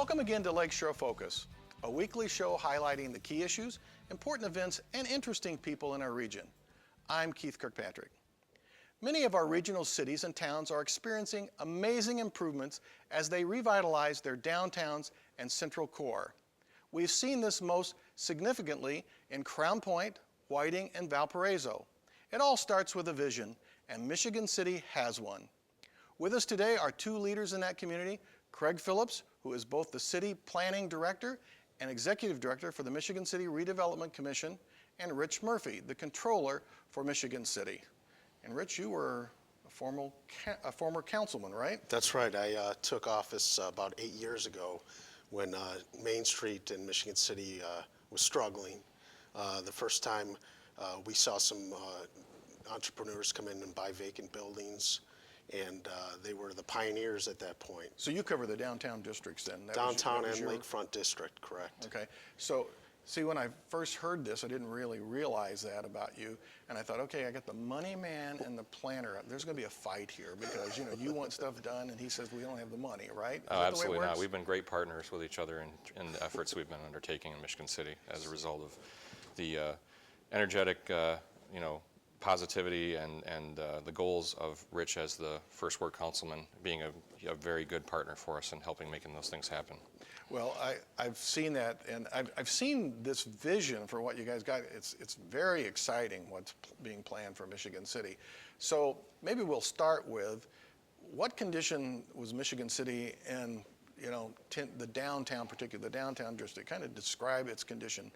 Welcome again to Lakeshore Focus, a weekly show highlighting the key issues, important events, and interesting people in our region. I'm Keith Kirkpatrick. Many of our regional cities and towns are experiencing amazing improvements as they revitalize their downtowns and central core. We've seen this most significantly in Crown Point, Whiting, and Valparaiso. It all starts with a vision, and Michigan City has one. With us today are two leaders in that community, Craig Phillips, who is both the City Planning Director and Executive Director for the Michigan City Redevelopment Commission, and Rich Murphy, the Controller for Michigan City. And Rich, you were a former councilman, right? That's right. I took office about 8 years ago when Main Street in Michigan City was struggling. The first time we saw some entrepreneurs come in and buy vacant buildings, and they were the pioneers at that point. So you cover the downtown districts then? Downtown and Lakefront district, correct. Okay. So, see, when I first heard this, I didn't really realize that about you. And I thought, okay, I got the money man and the planner. There's going to be a fight here because, you want stuff done, and he says we don't have the money, right? Oh, absolutely not. We've been great partners with each other in the efforts we've been undertaking in Michigan City as a result of the energetic, positivity and the goals of Rich as the first ward councilman being a very good partner for us and helping making those things happen. Well, I've seen that, and I've seen this vision for what you guys got. It's very exciting what's being planned for Michigan City. So maybe we'll start with what condition was Michigan City in, the downtown, particularly the downtown district. Kind of describe its condition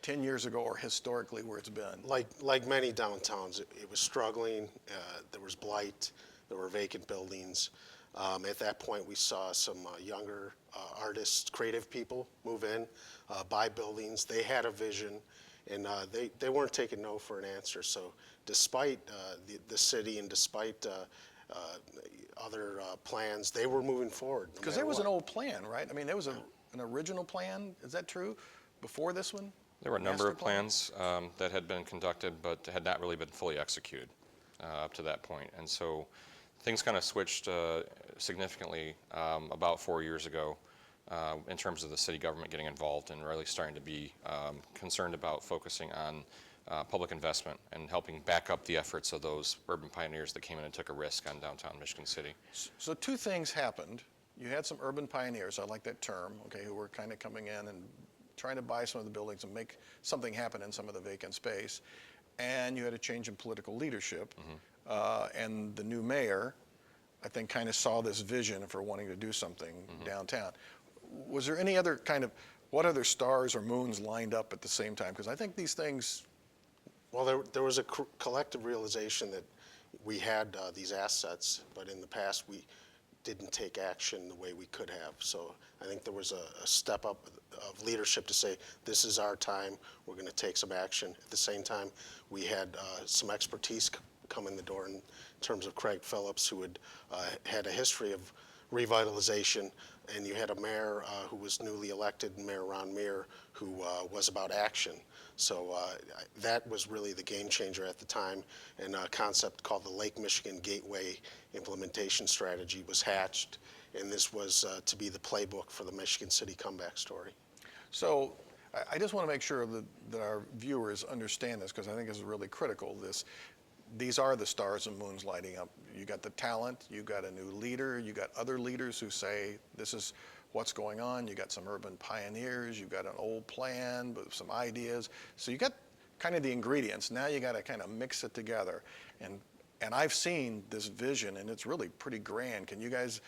10 years ago or historically where it's been. Like many downtowns, it was struggling. There was blight. There were vacant buildings. At that point, we saw some younger artists, creative people move in, buy buildings. They had a vision, and they weren't taking no for an answer. So despite the city and despite other plans, they were moving forward. Because there was an old plan, right? I mean, there was an original plan. Is that true? Before this one? There were a number of plans that had been conducted, but had not really been fully executed up to that point. And so things kind of switched significantly about 4 years ago in terms of the city government getting involved and really starting to be concerned about focusing on public investment and helping back up the efforts of those urban pioneers that came in and took a risk on downtown Michigan City. So two things happened. You had some urban pioneers, I like that term, okay, who were kind of coming in and trying to buy some of the buildings and make something happen in some of the vacant space. And you had a change in political leadership. And the new mayor, I think, kind of saw this vision for wanting to do something downtown. Was there any other what other stars or moons lined up at the same time? Because I think these things... Well, there was a collective realization that we had these assets, but in the past we didn't take action the way we could have. So I think there was a step up of leadership to say, this is our time, we're going to take some action. At the same time, we had some expertise come in the door in terms of Craig Phillips, who had a history of revitalization, and you had a mayor who was newly elected, Mayor Ron Meir, who was about action. So that was really the game changer at the time, and a concept called the Lake Michigan Gateway Implementation Strategy was hatched, and this was to be the playbook for the Michigan City comeback story. So I just want to make sure that our viewers understand this, because I think this is really critical. These are the stars and moons lighting up. You got the talent, you got a new leader, you got other leaders who say this is what's going on. You got some urban pioneers, you got an old plan with some ideas. So you got kind of the ingredients. Now you got to kind of mix it together. And I've seen this vision, and it's really pretty grand. Can you guys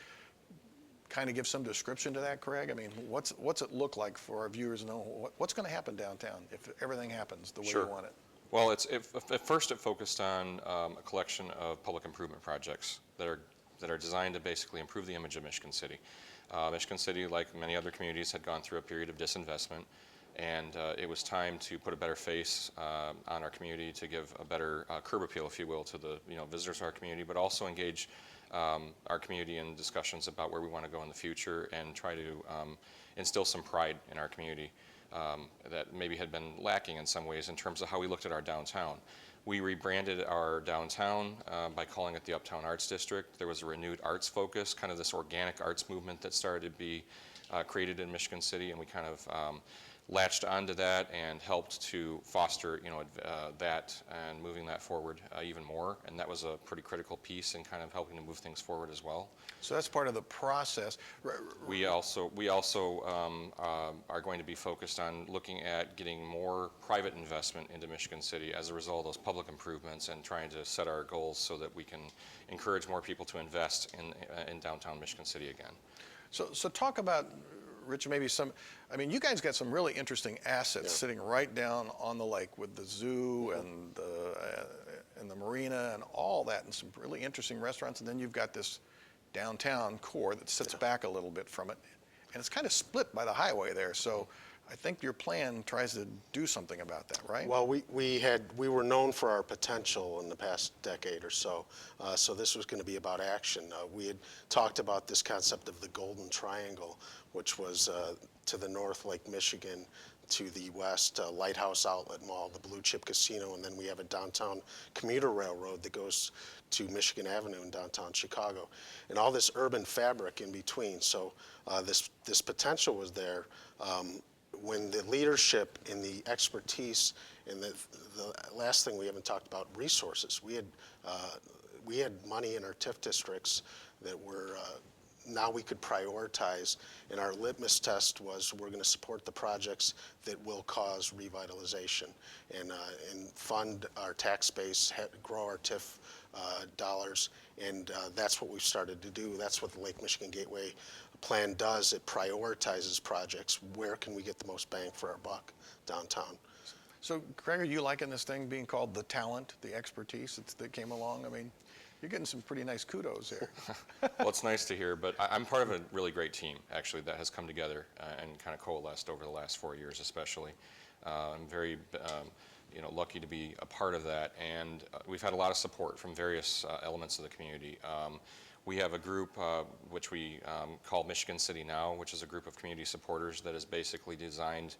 kind of give some description to that, Craig? I mean, what's it look like for our viewers to know what's going to happen downtown if everything happens the way you want it? Well, at first it focused on a collection of public improvement projects that are designed to basically improve the image of Michigan City. Michigan City, like many other communities, had gone through a period of disinvestment, and it was time to put a better face on our community, to give a better curb appeal, if you will, to the visitors to our community, but also engage our community in discussions about where we want to go in the future and try to instill some pride in our community that maybe had been lacking in some ways in terms of how we looked at our downtown. We rebranded our downtown by calling it the Uptown Arts District. There was a renewed arts focus, kind of this organic arts movement that started to be created in Michigan City, and we kind of latched onto that and helped to foster, that and moving that forward even more. And that was a pretty critical piece in kind of helping to move things forward as well. So that's part of the process. We also are going to be focused on looking at getting more private investment into Michigan City as a result of those public improvements, and trying to set our goals so that we can encourage more people to invest in downtown Michigan City again. So talk about, Rich, maybe you guys got some really interesting assets sitting right down on the lake with the zoo and the marina and all that, and some really interesting restaurants. And then you've got this downtown core that sits back a little bit from it, and it's kind of split by the highway there. So I think your plan tries to do something about that, right? Well, we were known for our potential in the past decade or so. So this was going to be about action. We had talked about this concept of the Golden Triangle, which was to the north, Lake Michigan, to the west, Lighthouse Outlet Mall, the Blue Chip Casino, and then we have a downtown commuter railroad that goes to Michigan Avenue in downtown Chicago, and all this urban fabric in between. So this potential was there. When the leadership and the expertise, and the last thing we haven't talked about, resources. We had money in our TIF districts that were now we could prioritize, and our litmus test was we're going to support the projects that will cause revitalization and fund our tax base, grow our TIF dollars, and that's what we've started to do. That's what the Lake Michigan Gateway plan does. It prioritizes projects. Where can we get the most bang for our buck downtown? So, Greg, are you liking this thing being called the talent, the expertise that came along? I mean, you're getting some pretty nice kudos here. Well, it's nice to hear, but I'm part of a really great team, actually, that has come together and kind of coalesced over the last 4 years, especially. I'm very lucky to be a part of that, and we've had a lot of support from various elements of the community. We have a group which we call Michigan City Now, which is a group of community supporters that is basically designed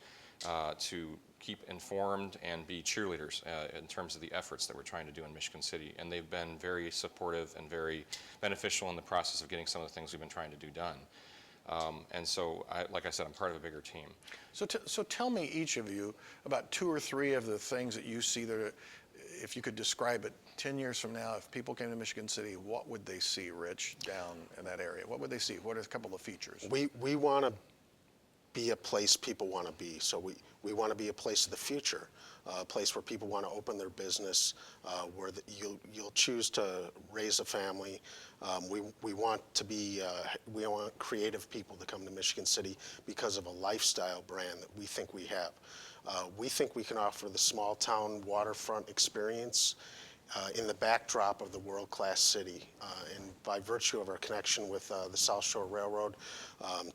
to keep informed and be cheerleaders in terms of the efforts that we're trying to do in Michigan City. And they've been very supportive and very beneficial in the process of getting some of the things we've been trying to do done. And so, like I said, I'm part of a bigger team. So tell me, each of you, about 2 or 3 of the things that you see that, if you could describe it 10 years from now, if people came to Michigan City, what would they see, Rich, down in that area? What would they see? What are a couple of features? We want to be a place people want to be. So we want to be a place of the future, a place where people want to open their business, where you'll choose to raise a family. We want creative people to come to Michigan City because of a lifestyle brand that we think we have. We think we can offer the small town waterfront experience in the backdrop of the world-class city. And by virtue of our connection with the South Shore Railroad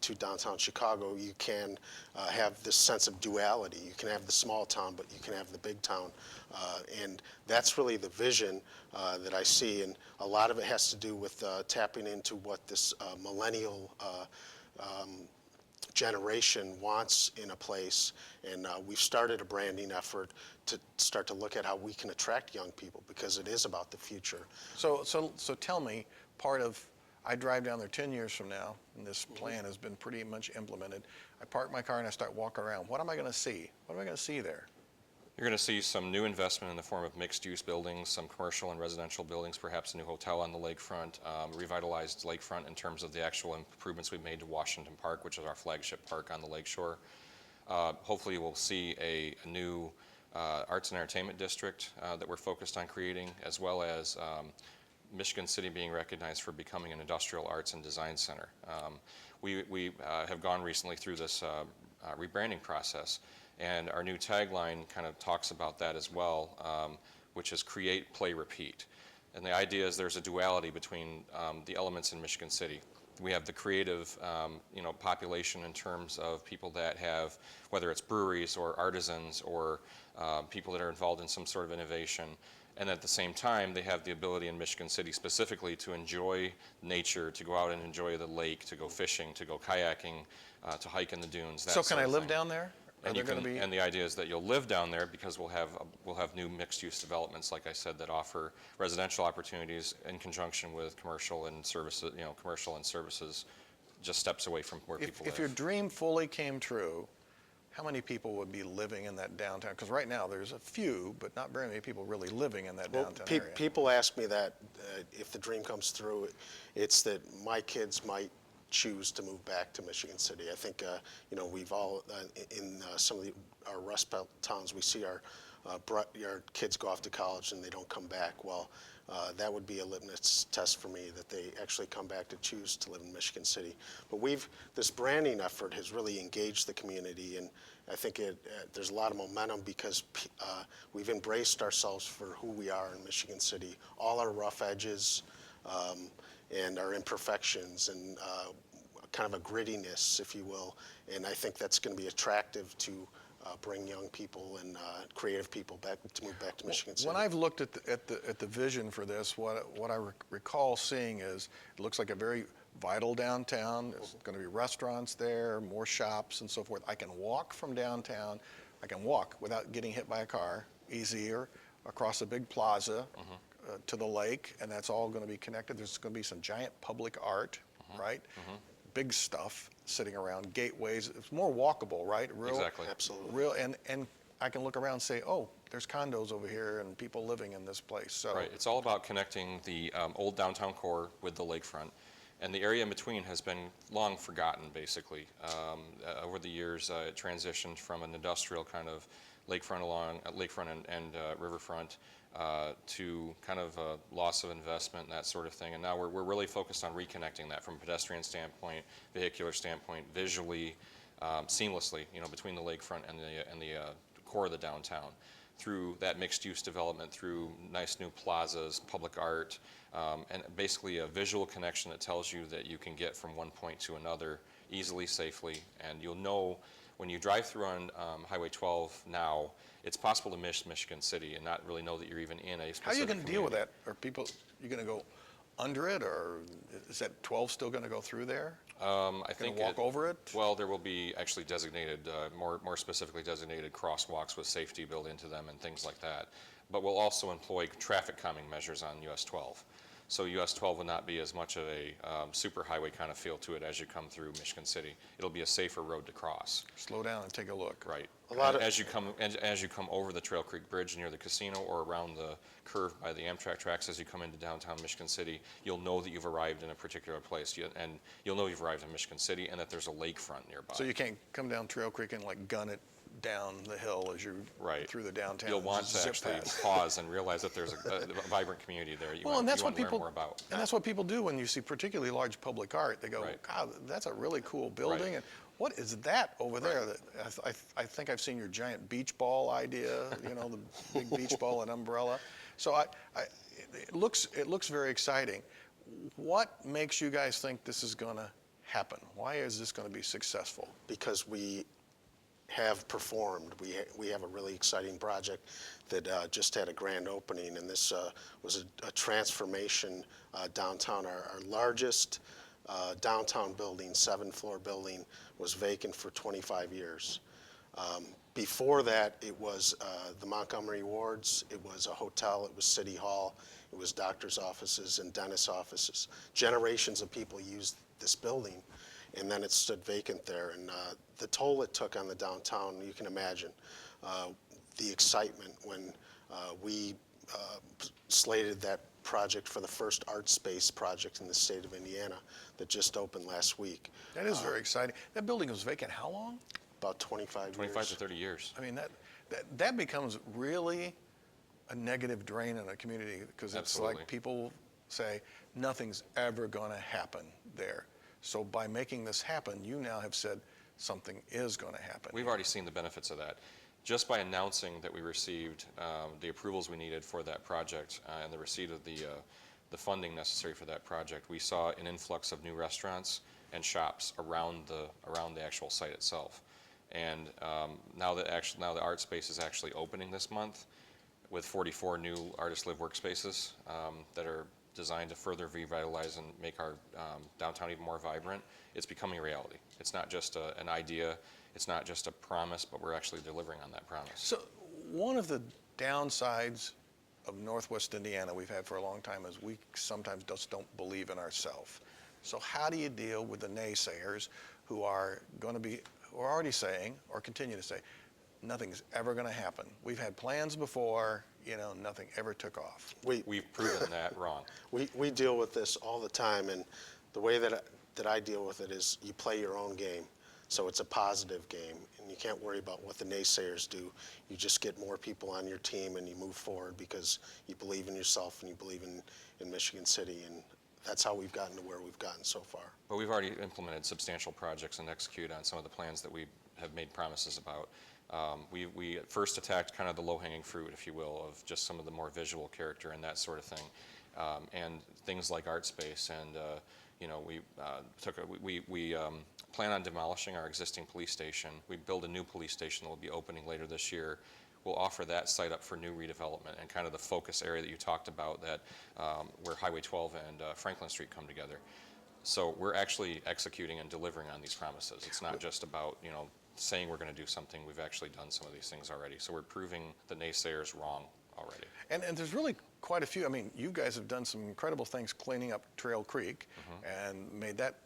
to downtown Chicago, you can have this sense of duality. You can have the small town, but you can have the big town. And that's really the vision that I see. And a lot of it has to do with tapping into what this millennial generation wants in a place, and we've started a branding effort to start to look at how we can attract young people, because it is about the future. So tell me, I drive down there 10 years from now, and this plan has been pretty much implemented. I park my car and I start walking around. What am I going to see? What am I going to see there? You're going to see some new investment in the form of mixed-use buildings, some commercial and residential buildings, perhaps a new hotel on the lakefront, revitalized lakefront in terms of the actual improvements we've made to Washington Park, which is our flagship park on the lakeshore. Hopefully we'll see a new arts and entertainment district that we're focused on creating, as well as Michigan City being recognized for becoming an industrial arts and design center. We have gone recently through this rebranding process, and our new tagline kind of talks about that as well, which is create, play, repeat. And the idea is there's a duality between the elements in Michigan City. We have the creative population in terms of people that have, whether it's breweries or artisans or people that are involved in some sort of innovation. And at the same time, they have the ability in Michigan City specifically to enjoy nature, to go out and enjoy the lake, to go fishing, to go kayaking, to hike in the dunes. So can I live down there? Are there going to be? And the idea is that you'll live down there because we'll have new mixed-use developments, like I said, that offer residential opportunities in conjunction with commercial and services, commercial and services just steps away from where people live. If your dream fully came true, how many people would be living in that downtown? Because right now there's a few, but not very many people really living in that downtown area. People ask me that if the dream comes through, it's that my kids might choose to move back to Michigan City. I think we've all in some of our Rust Belt towns, we see our kids go off to college and they don't come back. Well, that would be a litmus test for me that they actually come back to choose to live in Michigan City. But this branding effort has really engaged the community, and I think there's a lot of momentum because we've embraced ourselves for who we are in Michigan City, all our rough edges and our imperfections and kind of a grittiness, if you will. And I think that's going to be attractive to bring young people and creative people back to move back to Michigan City. When I've looked at the vision for this, what I recall seeing is it looks like a very vital downtown. There's going to be restaurants there, more shops and so forth. I can walk from downtown. I can walk without getting hit by a car, easier, across a big plaza to the lake, and that's all going to be connected. There's going to be some giant public art, right? Big stuff sitting around, gateways. It's more walkable, right? Exactly. Absolutely. And I can look around and say, oh, there's condos over here and people living in this place. So Right. It's all about connecting the old downtown core with the lakefront. And the area in between has been long forgotten, basically. Over the years, it transitioned from an industrial kind of lakefront and riverfront to kind of a loss of investment and that sort of thing. And now we're really focused on reconnecting that from a pedestrian standpoint, vehicular standpoint, visually, seamlessly, between the lakefront and the core of the downtown, through that mixed-use development, through nice new plazas, public art, and basically a visual connection that tells you that you can get from one point to another easily, safely, and you'll know when you drive through on Highway 12 now, it's possible to miss Michigan City and not really know that you're even in a specific how are you going to deal with community. that? Are people, you going to go under it, or is that 12 still going to go through there? I think walk over it? Well, there will be actually designated, more specifically designated crosswalks with safety built into them and things like that. But we'll also employ traffic calming measures on US 12. So US 12 will not be as much of a super highway kind of feel to it as you come through Michigan City. It'll be a safer road to cross. Slow down and take a look. Right. As you come over the Trail Creek Bridge near the casino or around the curve by the Amtrak tracks as you come into downtown Michigan City, you'll know that you've arrived in a particular place, and you'll know you've arrived in Michigan City and that there's a lakefront nearby. So you can't come down Trail Creek and like gun it down the hill as you're through the downtown. You'll want to actually pause and realize that there's a vibrant community there. And that's what people learn more about. And that's what people do when you see particularly large public art. They go, Right. God, that's a really cool building. Right. And what is that over there? That I think I've seen your giant beach ball idea. The big beach ball and umbrella. So it looks very exciting. What makes you guys think this is going to happen? Why is this going to be successful? Because we have performed. We have a really exciting project that just had a grand opening, and this was a transformation downtown. Our largest downtown building, 7-floor building, was vacant for 25 years. Before that, it was the Montgomery Wards, it was a hotel, it was City Hall, it was doctor's offices and dentist offices. Generations of people used this building, and then it stood vacant there. And the toll it took on the downtown, you can imagine. The excitement when we slated that project for the first art space project in the state of Indiana that just opened last week. That is very exciting. That building was vacant how long? About 25 25 to 30 years. I mean, that becomes really a negative drain in a community, because it's Absolutely. like people say nothing's ever going to happen there. So by making this happen, you now have said something is going to happen. We've already seen the benefits of that. Just by announcing that we received the approvals we needed for that project and the receipt of the funding necessary for that project, we saw an influx of new restaurants and shops around the actual site itself. And now the art space is actually opening this month with 44 new Artist Live workspaces that are designed to further revitalize and make our downtown even more vibrant, it's becoming reality. It's not just an idea, it's not just a promise, but we're actually delivering on that promise. So one of the downsides of Northwest Indiana we've had for a long time is we sometimes just don't believe in ourselves. So how do you deal with the naysayers who are already saying, or continue to say, nothing's ever going to happen? We've had plans before, nothing ever took off. We've proven that wrong. We deal with this all the time, and the way that I deal with it is you play your own game. So it's a positive game, and you can't worry about what the naysayers do. You just get more people on your team, and you move forward because you believe in yourself and you believe in Michigan City, and that's how we've gotten to where we've gotten so far. But we've already implemented substantial projects and executed on some of the plans that we have made promises about. We at first attacked kind of the low-hanging fruit, if you will, of just some of the more visual character and that sort of thing, and things like art space. And we plan on demolishing our existing police station. We build a new police station that will be opening later this year. We'll offer that site up for new redevelopment and kind of the focus area that you talked about, that where Highway 12 and Franklin Street come together. So we're actually executing and delivering on these promises. It's not just about saying we're going to do something. We've actually done some of these things already. So we're proving the naysayers wrong already. And there's really quite a few. I mean, you guys have done some incredible things cleaning up Trail Creek and made that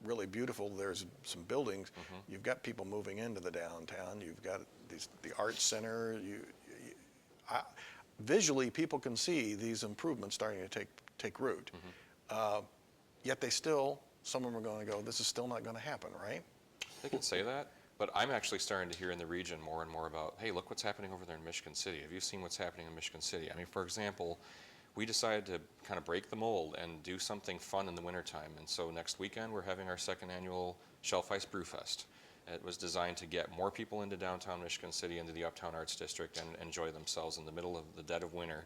really beautiful. There's some buildings. You've got people moving into the downtown. You've got the art center. Visually, people can see these improvements starting to take root. Yet some of them are going to go, this is still not going to happen, right? They can say that, but I'm actually starting to hear in the region more and more about, hey, look what's happening over there in Michigan City. Have you seen what's happening in Michigan City? I mean, for example, we decided to kind of break the mold and do something fun in the wintertime. And so next weekend, we're having our second annual Shelf Ice Brew Fest. It was designed to get more people into downtown Michigan City, into the Uptown Arts District, and enjoy themselves in the middle of the dead of winter.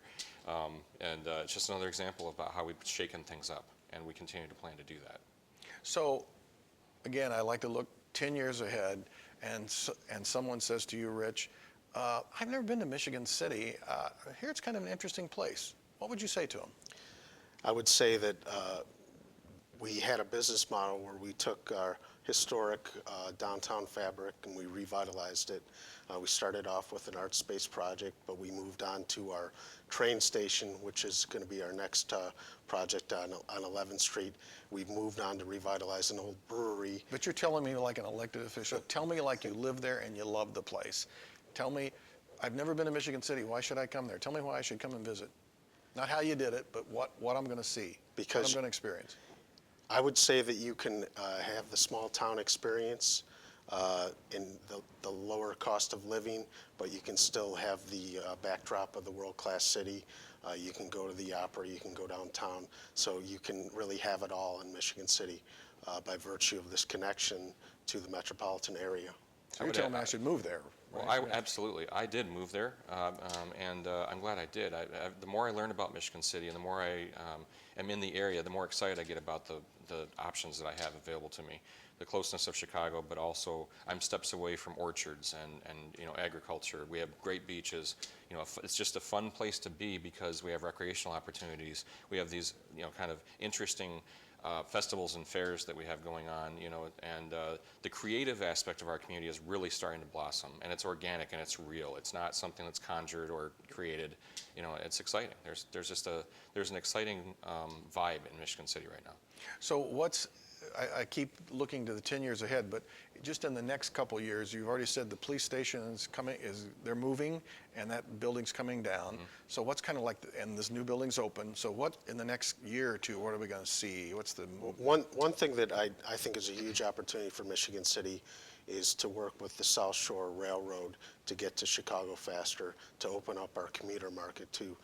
It's just another example about how we've shaken things up, and we continue to plan to do that. So, again, I like to look 10 years ahead, and someone says to you, Rich, I've never been to Michigan City. Here it's kind of an interesting place. What would you say to them? I would say that we had a business model where we took our historic downtown fabric and we revitalized it. We started off with an art space project, but we moved on to our train station, which is going to be our next project on 11th Street. We've moved on to revitalize an old brewery. But you're telling me like an elected official. Tell me like you live there and you love the place. Tell me, I've never been to Michigan City. Why should I come there? Tell me why I should come and visit. Not how you did it, but what I'm going to see, what I'm going to experience. I would say that you can have the small town experience in the lower cost of living, but you can still have the backdrop of the world-class city. You can go to the opera, you can go downtown, so you can really have it all in Michigan City by virtue of this connection to the metropolitan area. So you're telling me I should move there, right? Well, absolutely. I did move there, and I'm glad I did. The more I learn about Michigan City and the more I am in the area, the more excited I get about the options that I have available to me. The closeness of Chicago, but also I'm steps away from orchards and agriculture. We have great beaches. It's just a fun place to be because we have recreational opportunities. We have these kind of interesting festivals and fairs that we have going on, and the creative aspect of our community is really starting to blossom, and it's organic and it's real. It's not something that's conjured or created. It's exciting. There's an exciting vibe in Michigan City right now. So I keep looking to the 10 years ahead, but just in the next couple of years, you've already said the police station is coming, they're moving, and that building's coming down. So what's kind of like, and this new building's open, so what, in the next year or two, what are we going to see? What's the... One thing that I think is a huge opportunity for Michigan City is to work with the South Shore Railroad to get to Chicago faster, to open up our commuter market to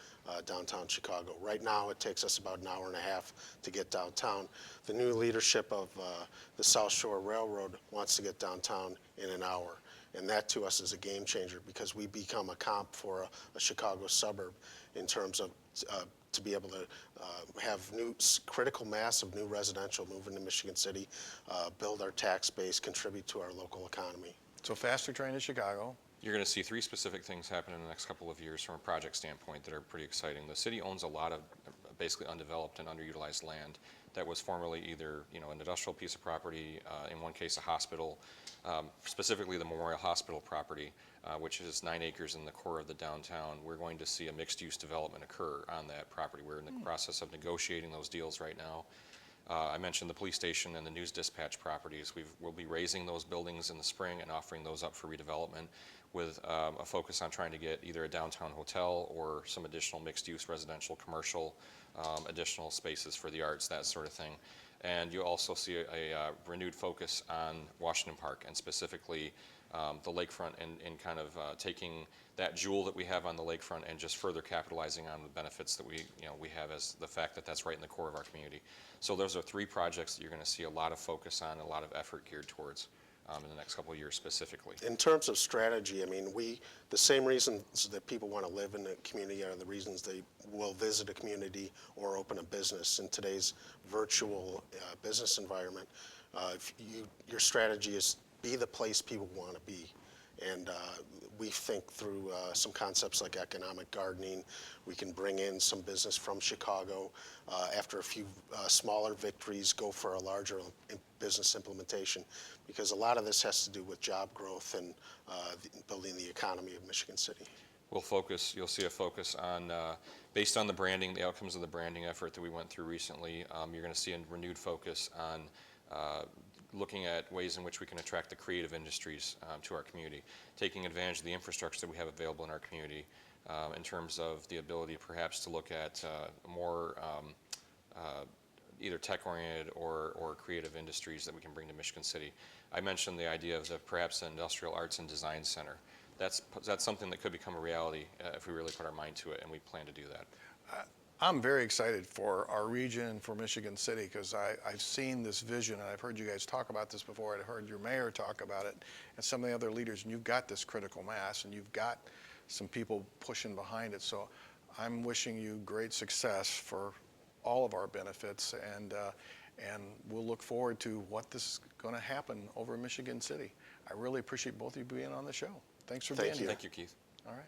downtown Chicago. Right now, it takes us about an hour and a half to get downtown. The new leadership of the South Shore Railroad wants to get downtown in an hour. And that to us is a game changer because we become a comp for a Chicago suburb in terms of to be able to have critical mass of new residential move into Michigan City, build our tax base, contribute to our local economy. So faster train to Chicago. You're going to see three specific things happen in the next couple of years from a project standpoint that are pretty exciting. The city owns a basically undeveloped and underutilized land that was formerly either an industrial piece of property, in one case a hospital, specifically the Memorial Hospital property, which is 9 acres in the core of the downtown. We're going to see a mixed-use development occur on that property. We're in the process of negotiating those deals right now. I mentioned the police station and the news dispatch properties. We'll be raising those buildings in the spring and offering those up for redevelopment with a focus on trying to get either a downtown hotel or some additional mixed-use residential, commercial, additional spaces for the arts, that sort of thing. And you also see a renewed focus on Washington Park, and specifically the lakefront, and kind of taking that jewel that we have on the lakefront and just further capitalizing on the benefits that we have, as the fact that that's right in the core of our community. So those are 3 projects that you're going to see a lot of focus on, a lot of effort geared towards in the next couple of years specifically. In terms of strategy, I mean, the same reasons that people want to live in a community are the reasons they will visit a community or open a business in today's virtual business environment. Your strategy is be the place people want to be. And we think through some concepts like economic gardening. We can bring in some business from Chicago. After a few smaller victories, go for a larger business implementation, because a lot of this has to do with job growth and building the economy of Michigan City. You'll see a focus on, based on the branding, the outcomes of the branding effort that we went through recently, you're going to see a renewed focus on looking at ways in which we can attract the creative industries to our community, taking advantage of the infrastructure that we have available in our community in terms of the ability perhaps to look at more either tech-oriented or creative industries that we can bring to Michigan City. I mentioned the idea of perhaps an industrial arts and design center. That's something that could become a reality if we really put our mind to it, and we plan to do that. I'm very excited for our region and for Michigan City, because I've seen this vision, and I've heard you guys talk about this before. I've heard your mayor talk about it and some of the other leaders, and you've got this critical mass, and you've got some people pushing behind it. So I'm wishing you great success for all of our benefits, and we'll look forward to what this is going to happen over in Michigan City. I really appreciate both of you being on the show. Thanks for being here. Thank you, Keith. All right.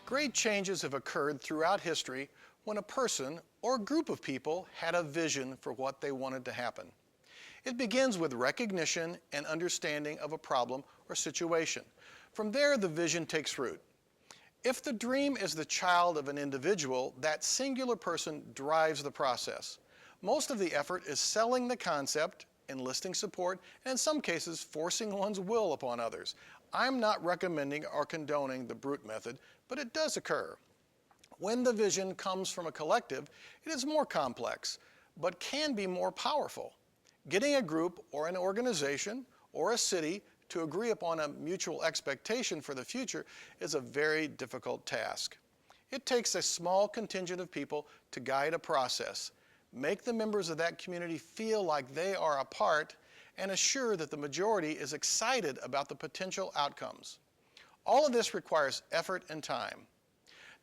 Great changes have occurred throughout history when a person or group of people had a vision for what they wanted to happen. It begins with recognition and understanding of a problem or situation. From there, the vision takes root. If the dream is the child of an individual, that singular person drives the process. Most of the effort is selling the concept, enlisting support, and in some cases, forcing one's will upon others. I'm not recommending or condoning the brute method, but it does occur. When the vision comes from a collective, it is more complex, but can be more powerful. Getting a group or an organization or a city to agree upon a mutual expectation for the future is a very difficult task. It takes a small contingent of people to guide a process, make the members of that community feel like they are a part, and assure that the majority is excited about the potential outcomes. All of this requires effort and time.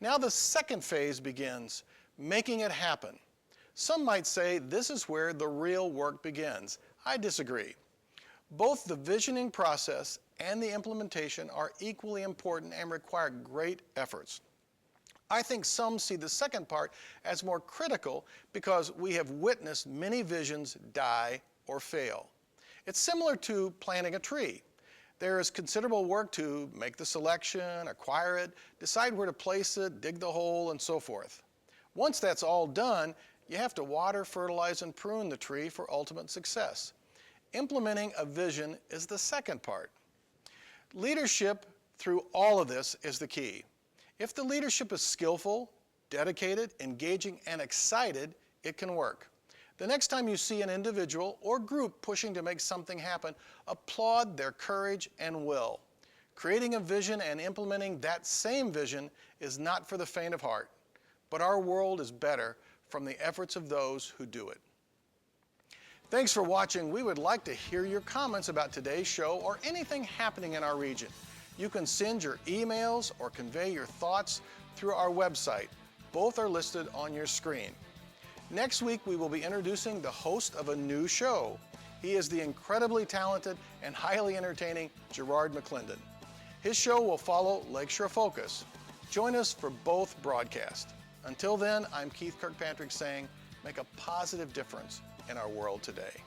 Now the second phase begins, making it happen. Some might say this is where the real work begins. I disagree. Both the visioning process and the implementation are equally important and require great efforts. I think some see the second part as more critical because we have witnessed many visions die or fail. It's similar to planting a tree. There is considerable work to make the selection, acquire it, decide where to place it, dig the hole, and so forth. Once that's all done, you have to water, fertilize, and prune the tree for ultimate success. Implementing a vision is the second part. Leadership through all of this is the key. If the leadership is skillful, dedicated, engaging, and excited, it can work. The next time you see an individual or group pushing to make something happen, applaud their courage and will. Creating a vision and implementing that same vision is not for the faint of heart, but our world is better from the efforts of those who do it. Thanks for watching. We would like to hear your comments about today's show or anything happening in our region. You can send your emails or convey your thoughts through our website. Both are listed on your screen. Next week, we will be introducing the host of a new show. He is the incredibly talented and highly entertaining Gerard McClendon. His show will follow Lakeshore Focus. Join us for both broadcasts. Until then, I'm Keith Kirkpatrick saying, make a positive difference in our world today.